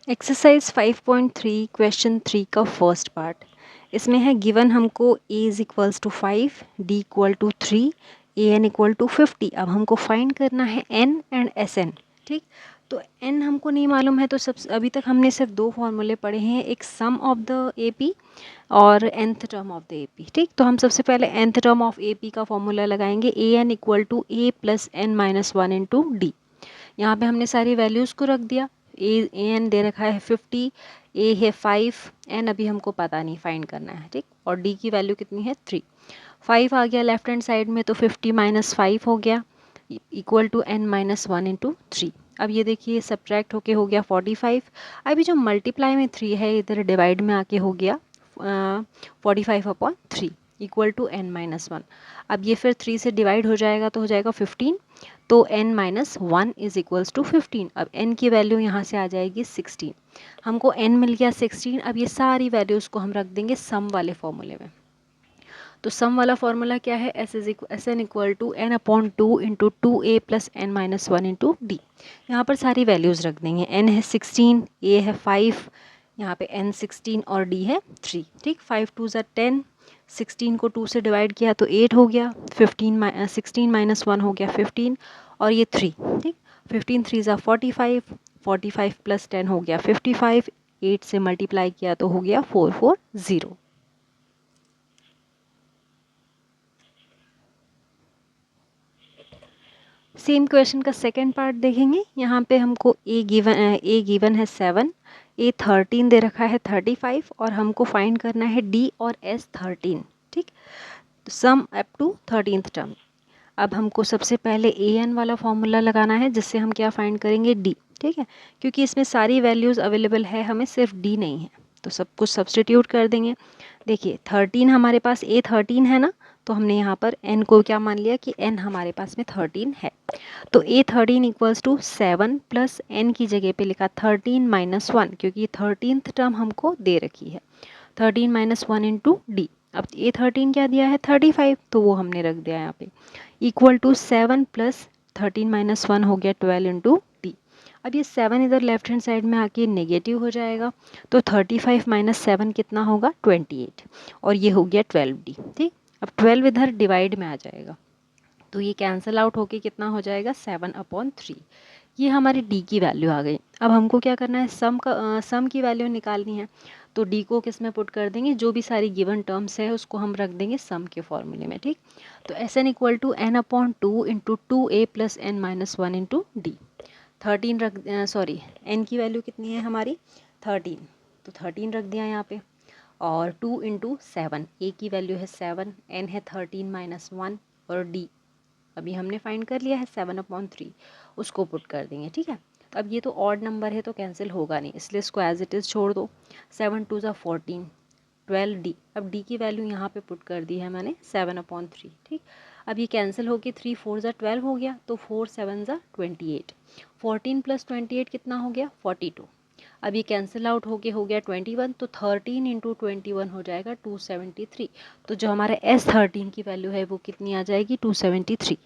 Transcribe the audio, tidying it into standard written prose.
Exercise 5.3 question 3 का first part. इसमें है गिवन हमको a is equals to 5, d equal to 3, a n equal to 50। अब हमको फाइंड करना है n एंड एस एन। ठीक, तो n हमको नहीं मालूम है, तो सब अभी तक हमने सिर्फ दो फॉर्मूले पढ़े हैं, एक sum of the A P और nth term of the A P. ठीक, तो हम सबसे पहले nth term of A P का फॉर्मूला लगाएंगे, A N equal to a plus n minus one into D. यहाँ पे हमने सारी वैल्यूज़ को रख दिया। ए एन दे रखा है 50, ए है 5, एन अभी हमको पता नहीं, फाइंड करना है। ठीक, और डी की वैल्यू कितनी है 3। 5 आ गया लेफ्ट हैंड साइड में, तो 50 माइनस 5 हो गया equal to n minus one into 3। अब ये देखिए सब्ट्रैक्ट होके हो गया 45। अभी जो मल्टीप्लाई में 3 है इधर डिवाइड में आके हो गया 45/3 equal to n minus one. अब ये फिर 3 से डिवाइड हो जाएगा तो हो जाएगा 15, तो n minus one is equals to 15। अब n की वैल्यू यहाँ से आ जाएगी 16। हमको n मिल गया 16। अब ये सारी वैल्यूज़ को हम रख देंगे सम वाले फॉर्मूले में। तो सम वाला फॉर्मूला क्या है, s n equal to n upon two into two a plus n minus one into D. यहाँ पर सारी वैल्यूज़ रख देंगे। n है 16, a है 5, यहाँ पे n 16 और d है 3। ठीक, 5 2 ज़ा 10, 16 को 2 से डिवाइड किया तो 8 हो गया, 16 माइनस 1 हो गया 15, और ये 3। ठीक, 15 3 ज़ा 45, 45 प्लस 10 हो गया 55, 8 से मल्टीप्लाई किया तो हो गया 440। सेम क्वेश्चन का सेकेंड पार्ट देखेंगे। यहाँ पे हमको ए गिवन है 7, ए 13 दे रखा है 35, और हमको फाइंड करना है डी और एस 13। ठीक, sum up to 13th term. अब हमको सबसे पहले ए एन वाला फॉर्मूला लगाना है, जिससे हम क्या फाइंड करेंगे डी। ठीक है, क्योंकि इसमें सारी वैल्यूज़ अवेलेबल है, हमें सिर्फ डी नहीं है, तो सब कुछ सब्सटीट्यूट कर देंगे। देखिए 13 हमारे पास ए 13 है ना, तो हमने यहाँ पर एन को क्या मान लिया कि एन हमारे पास में 13 है। तो ए 13 इक्वल्स टू 7 प्लस एन की जगह पे लिखा 13 माइनस वन, क्योंकि 13th टर्म हमको दे रखी है। 13 माइनस वन इंटू डी। अब ए 13 क्या दिया है 35, तो वो हमने रख दिया यहाँ पे, equal to 7 plus 13 minus one हो गया 12 इंटू डी। अब ये 7 इधर लेफ्ट हैंड साइड में आके नेगेटिव हो जाएगा, तो 35 माइनस 7 कितना होगा 28, और ये हो गया 12d। ठीक, अब 12 इधर डिवाइड में आ जाएगा, तो ये कैंसिल आउट होके कितना हो जाएगा 7/3। ये हमारी डी की वैल्यू आ गई। अब हमको क्या करना है, सम की वैल्यू निकालनी है, तो डी को किस में पुट कर देंगे, जो भी सारी गिवन टर्म्स है उसको हम रख देंगे सम के फॉर्मूले में। ठीक, तो s n equal to n upon two into two a plus n minus one into d. 13 रख, सॉरी एन की वैल्यू कितनी है हमारी 13, तो 13 रख दिया यहाँ पे, और 2 इंटू 7, ए की वैल्यू है 7, एन है 13 माइनस वन, और डी अभी हमने फाइंड कर लिया है 7/3, उसको पुट कर देंगे। ठीक है, तो अब ये तो ऑड नंबर है तो कैंसिल होगा नहीं, इसलिए इसको एज इट इज़ छोड़ दो। 7 2 ज़ा 14, 12d। अब d की वैल्यू यहाँ पे पुट कर दी है मैंने 7/3। ठीक, अब ये कैंसिल होके 3 4 ज़ा 12 हो गया, तो 4 7 ज़ा 28, 14 प्लस 28 कितना हो गया 42। अब ये कैंसिल आउट होके हो गया 21, तो 13 इंटू 21 हो जाएगा 273। तो जो हमारा S13 की वैल्यू है वो कितनी आ जाएगी 273।